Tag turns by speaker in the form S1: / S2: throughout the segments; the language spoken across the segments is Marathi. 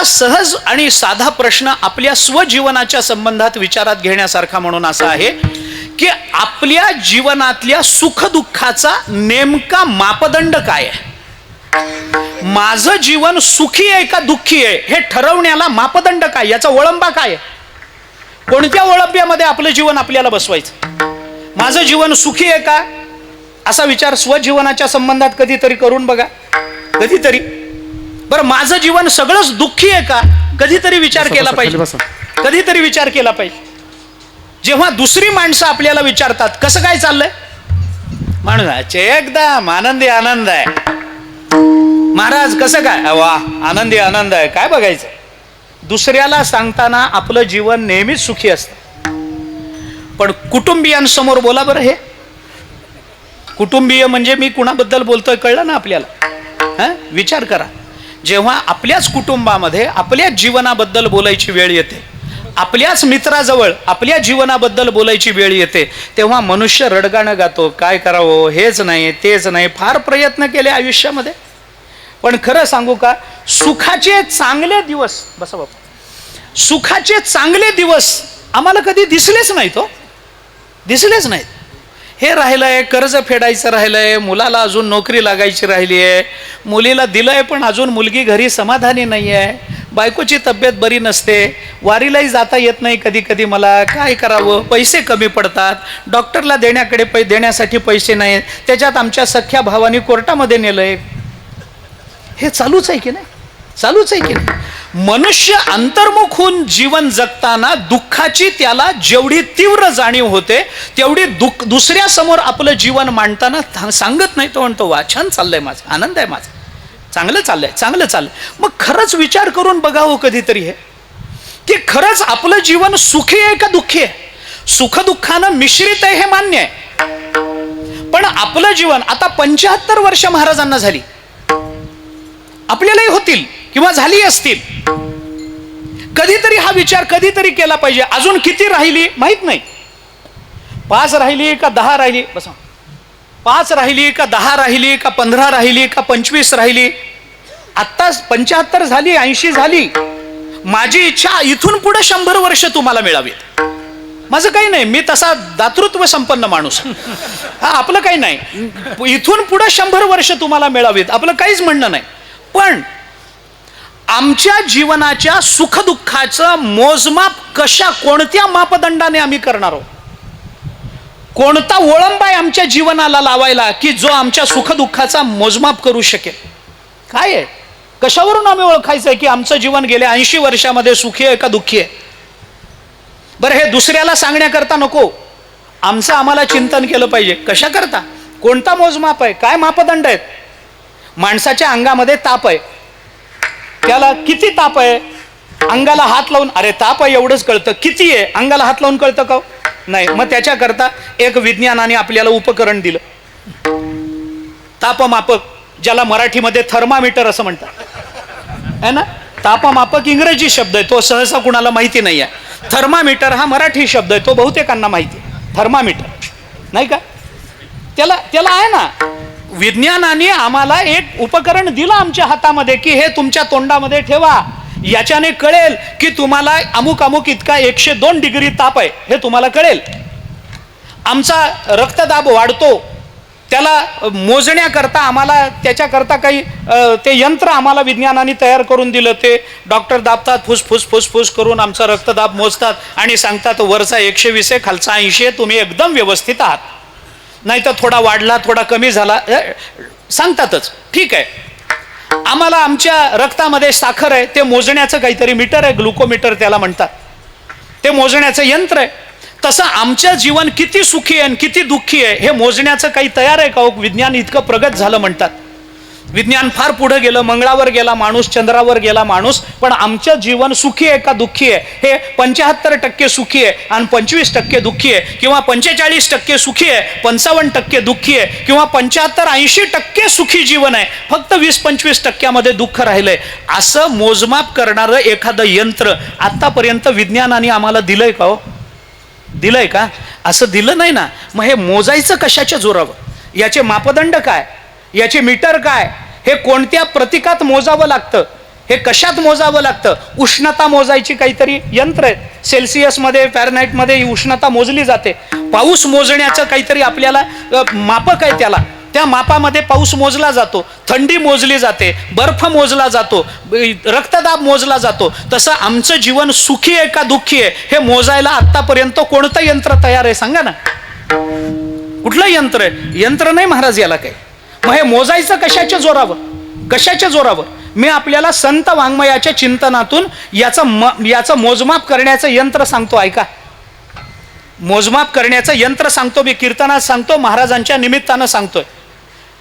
S1: सहज आणि साधा प्रश्न आपल्या स्वजीवनाच्या संबंधात विचारात घेण्यासारखा म्हणून असा आहे की आपल्या जीवनातल्या सुखदुःखाचा नेमका मापदंड काय आहे? माझं जीवन सुखी आहे का दुःखी आहे हे ठरवण्याला मापदंड काय, याचा वळंबा काय आहे? कोणत्या वळंब्यामध्ये आपलं जीवन आपल्याला बसवायचं? माझं जीवन सुखी आहे का असा विचार स्वजीवनाच्या संबंधात कधीतरी करून बघा. कधीतरी बरं, माझं जीवन सगळंच दुःखी आहे का कधीतरी विचार केला पाहिजे. कधीतरी विचार केला पाहिजे. जेव्हा दुसरी माणसं आपल्याला विचारतात कसं काय चाललंय, माणूस एकदम आनंदी आनंद आहे. महाराज कसं काय, वा आनंदी आनंद आहे, काय बघायचं. दुसऱ्याला सांगताना आपलं जीवन नेहमीच सुखी असतं. पण कुटुंबियांसमोर बोला बरं. हे कुटुंबीय म्हणजे मी कुणाबद्दल बोलतोय कळलं ना आपल्याला? विचार करा. जेव्हा आपल्याच कुटुंबामध्ये आपल्याच जीवनाबद्दल बोलायची वेळ येते, आपल्याच मित्राजवळ आपल्या जीवनाबद्दल बोलायची वेळ येते, तेव्हा मनुष्य रडगाणं गातो. काय करावं, हेच नाही तेच नाही. फार प्रयत्न केले आयुष्यामध्ये, पण खरं सांगू का, सुखाचे चांगले दिवस, बसा बाबा, सुखाचे चांगले दिवस आम्हाला कधी दिसलेच नाहीत. दिसलेच नाहीत. हे राहिलंय, कर्ज फेडायचं राहिलंय, मुलाला अजून नोकरी लागायची राहिली आहे, मुलीला दिलंय पण अजून मुलगी घरी समाधानी नाही आहे, बायकोची तब्येत बरी नसते, वारीलाही जाता येत नाही कधी कधी मला, काय करावं, पैसे कमी पडतात, डॉक्टरला देण्यासाठी पैसे नाहीत, त्याच्यात आमच्या सख्या भावानी कोर्टामध्ये नेलंय. हे चालूच आहे की नाही? चालूच आहे की नाही? मनुष्य अंतर्मुख होऊन जीवन जगताना दुःखाची त्याला जेवढी तीव्र जाणीव होते तेवढी दुसऱ्या समोर आपलं जीवन मांडताना सांगत नाही. तो म्हणतो वा छान चाललंय, माझं आनंद आहे, माझं चांगलं चाललंय, चांगलं चाललंय. मग खरंच विचार करून बघावं कधीतरी हे की खरंच आपलं जीवन सुखी आहे का दुःखी आहे? सुखदुःखानं मिश्रित आहे हे मान्य आहे, पण आपलं जीवन आता 75 वर्ष महाराजांना झाली, आपल्यालाही होतील किंवा झाली असतील. कधीतरी हा विचार कधीतरी केला पाहिजे. अजून किती राहिली माहित नाही, 5 राहिली का 10 राहिली, बसा, 5 राहिली का 10 राहिली का 15 राहिली का 25 राहिली. आत्ता 75 झाली, 80 झाली. माझी इच्छा इथून पुढे 100 वर्ष तुम्हाला मिळावीत. माझं काही नाही, मी तसा दातृत्व संपन्न माणूस, हा आपलं काही नाही. इथून पुढे 100 वर्ष तुम्हाला मिळावीत, आपलं काहीच म्हणणं नाही. पण आमच्या जीवनाच्या सुखदुःखाचं मोजमाप कोणत्या मापदंडाने आम्ही करणार आहोत? कोणता वळंब आहे आमच्या जीवनाला लावायला की जो आमच्या सुखदुःखाचा मोजमाप करू शकेल? काय आहे? कशावरून आम्ही ओळखायचंय की आमचं जीवन गेल्या 80 वर्षामध्ये सुखी आहे का दुःखी आहे? बरं, हे दुसऱ्याला सांगण्याकरता नको, आमचं आम्हाला चिंतन केलं पाहिजे. कशा करता? कोणता मोजमाप आहे? काय मापदंड आहेत? माणसाच्या अंगामध्ये ताप आहे, त्याला किती ताप आहे? अंगाला हात लावून अरे ताप आहे एवढंच कळतं. किती आहे अंगाला हात लावून कळतं का? नाही. मग त्याच्याकरता एक विज्ञानाने आपल्याला उपकरण दिलं, तापमापक, ज्याला मराठीमध्ये थर्मामीटर असं म्हणतात है ना. तापमापक इंग्रजी शब्द आहे, तो सहसा कुणाला माहिती नाही आहे. थर्मामीटर हा मराठी शब्द आहे, तो बहुतेकांना माहिती आहे. थर्मामीटर नाही का, त्याला आहे ना. विज्ञानाने आम्हाला एक उपकरण दिलं आमच्या हातामध्ये की हे तुमच्या तोंडामध्ये ठेवा, याच्याने कळेल की तुम्हाला अमुक अमुक इतका 102 डिग्री ताप आहे, हे तुम्हाला कळेल. आमचा रक्तदाब वाढतो, त्याला मोजण्याकरता आम्हाला त्याच्याकरता काही ते यंत्र आम्हाला विज्ञानाने तयार करून दिलं. ते डॉक्टर दाबतात, फुसफुस फुसफुस करून आमचा रक्तदाब मोजतात आणि सांगतात वरचा 120 आहे, खालचा 80 आहे, तुम्ही एकदम व्यवस्थित आहात. नाही तर थोडा वाढला थोडा कमी झाला सांगतातच. ठीक आहे, आम्हाला आमच्या रक्तामध्ये साखर आहे, ते मोजण्याचं काहीतरी मीटर आहे, ग्लुकोमीटर त्याला म्हणतात, ते मोजण्याचं यंत्र आहे. तसं आमचं जीवन किती सुखी आहे आणि किती दुःखी आहे हे मोजण्याचं काही तयार आहे का? विज्ञान इतकं प्रगत झालं म्हणतात. विज्ञान फार पुढे गेलं, मंगळावर गेला माणूस, चंद्रावर गेला माणूस, पण आमचं जीवन सुखी आहे का दुःखी आहे? हे 75% सुखी आहे आणि 25% दुःखी आहे, किंवा 45% सुखी आहे 55% दुःखी आहे, किंवा 75-80% सुखी जीवन आहे, फक्त 20-25% दुःख राहिलंय. असं मोजमाप करणारं एखादं यंत्र आतापर्यंत विज्ञानाने आम्हाला दिलंय का? हो, दिलंय का? असं दिलं नाही ना. मग हे मोजायचं कशाच्या जोरावर? याचे मापदंड काय? याचे मीटर काय? हे कोणत्या प्रतीकात मोजावं लागतं? हे कशात मोजावं लागतं? उष्णता मोजायची काहीतरी यंत्र आहे, सेल्सिअसमध्ये फॅरनहाईटमध्ये ही उष्णता मोजली जाते. पाऊस मोजण्याचं काहीतरी आपल्याला मापक आहे, त्या मापामध्ये पाऊस मोजला जातो, थंडी मोजली जाते, बर्फ मोजला जातो, रक्तदाब मोजला जातो. तसं आमचं जीवन सुखी आहे का दुःखी आहे हे मोजायला आतापर्यंत कोणतं यंत्र तयार आहे सांगा ना? कुठलं यंत्र आहे? यंत्र नाही महाराज याला काही. मग हे मोजायचं कशाच्या जोरावर? कशाच्या जोरावर? मी आपल्याला संत वाङ्मयाच्या चिंतनातून याचं मोजमाप करण्याचं यंत्र सांगतो, ऐका. मोजमाप करण्याचं यंत्र सांगतो मी, कीर्तनात सांगतो, महाराजांच्या निमित्तानं सांगतोय.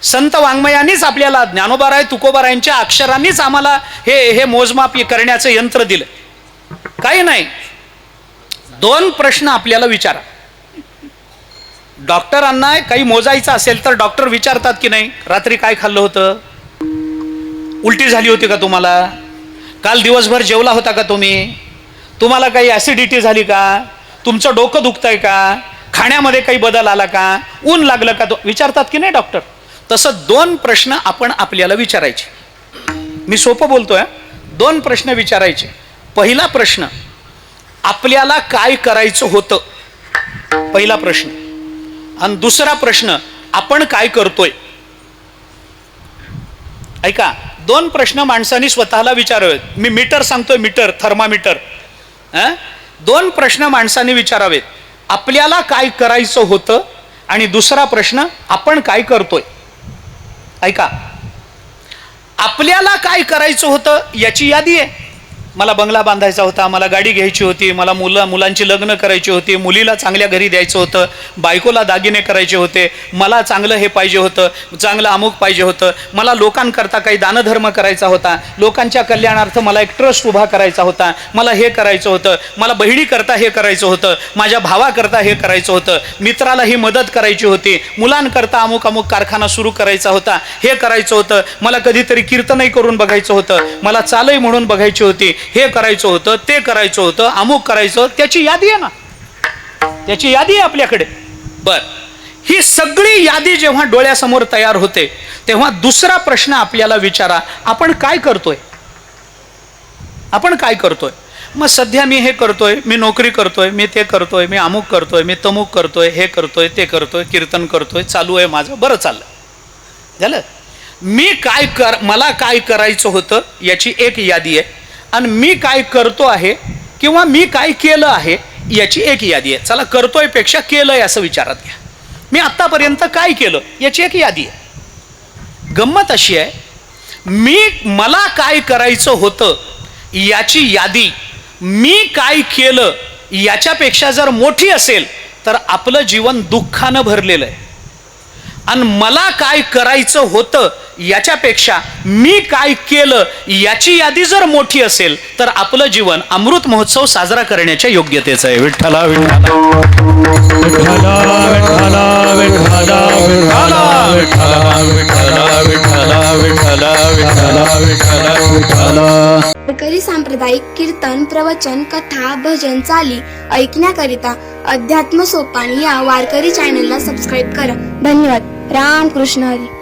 S1: संत वाङ्मयानीच आपल्याला, ज्ञानोबाराय तुकोबारायांच्या अक्षरांनीच आम्हाला हे मोजमाप करण्याचं यंत्र दिलं. काही नाही, 2 प्रश्न आपल्याला विचारा. डॉक्टरांना काही मोजायचं असेल तर डॉक्टर विचारतात की नाही, रात्री काय खाल्लं होतं, उलटी झाली होती का तुम्हाला, काल दिवसभर जेवला होता का तुम्हाला काही ऍसिडिटी झाली का, तुमचं डोकं दुखतंय का, खाण्यामध्ये काही बदल आला का, ऊन लागलं का, विचारतात की नाही डॉक्टर? तसं 2 प्रश्न आपण आपल्याला विचारायचे. मी सोपं बोलतोय, 2 प्रश्न विचारायचे. पहिला प्रश्न, आपल्याला काय करायचं होतं, पहिला प्रश्न. आणि दुसरा प्रश्न, आपण काय करतोय. ऐका, 2 प्रश्न माणसाने स्वतःला विचारावेत. मी मीटर सांगतोय, मीटर, थर्मामीटर. 2 प्रश्न माणसाने विचारावेत. आपल्याला काय करायचं होतं आणि दुसरा प्रश्न, आपण काय करतोय. ऐका, आपल्याला काय करायचं होतं याची यादी आहे. मला बंगला बांधायचा होता, मला गाडी घ्यायची होती, मला मुलांची लग्न करायची होती, मुलीला चांगल्या घरी द्यायचं होतं, बायकोला दागिने करायचे होते, मला चांगलं हे पाहिजे होतं, चांगलं अमुक पाहिजे होतं, मला लोकांकरता काही दानधर्म करायचा होता, लोकांच्या कल्याणार्थ मला एक ट्रस्ट उभा करायचा होता, मला हे करायचं होतं, मला बहिणीकरता हे करायचं होतं, माझ्या भावाकरता हे करायचं होतं, मित्राला ही मदत करायची होती, मुलांकरता अमुक अमुक कारखाना सुरू करायचा होता, हे करायचं होतं, मला कधीतरी कीर्तनही करून बघायचं होतं, मला चालही म्हणून बघायची होती, हे करायचं होतं, ते करायचं होतं, अमुक करायचं, त्याची यादी आहे ना, त्याची यादी आहे आपल्याकडे. बर, ही सगळी यादी जेव्हा डोळ्यासमोर तयार होते तेव्हा दुसरा प्रश्न आपल्याला विचारा, आपण काय करतोय. आपण काय करतोय. मग सध्या मी हे करतोय, मी नोकरी करतोय, मी ते करतोय, मी अमुक करतोय, मी तमुक करतोय, हे करतोय, ते करतोय, कीर्तन करतोय, चालू आहे माझं, बरं चाललं झालं. मला काय करायचं होतं याची एक यादी आहे आणि मी काय करतो आहे किंवा मी काय केलं आहे याची एक यादी आहे. चला, करतोय पेक्षा केलंय असं विचारात घ्या. मी आतापर्यंत काय केलं याची एक यादी आहे. गंमत अशी आहे, मला काय करायचं होतं याची यादी मी काय केलं याच्यापेक्षा जर मोठी असेल तर आपलं जीवन दुःखानं भरलेलं आहे. आणि मला काय करायचं होतं याच्यापेक्षा मी काय केलं याची यादी जर मोठी असेल तर आपलं जीवन अमृत महोत्सव साजरा करण्याच्या योग्यतेचं आहे. विठ्ठला विठ्ठला विठ्ठला विठ्ठला विठ्ठला विठ्ठला विठ्ठला विठ्ठला विठ्ठला विठ्ठला विठ्ठला.
S2: वारकरी सांप्रदायिक कीर्तन, प्रवचन, कथा, भजन चाली ऐकण्याकरिता अध्यात्म सोपान या वारकरी चॅनलला सबस्क्राईब करा. धन्यवाद. राम कृष्ण हरी.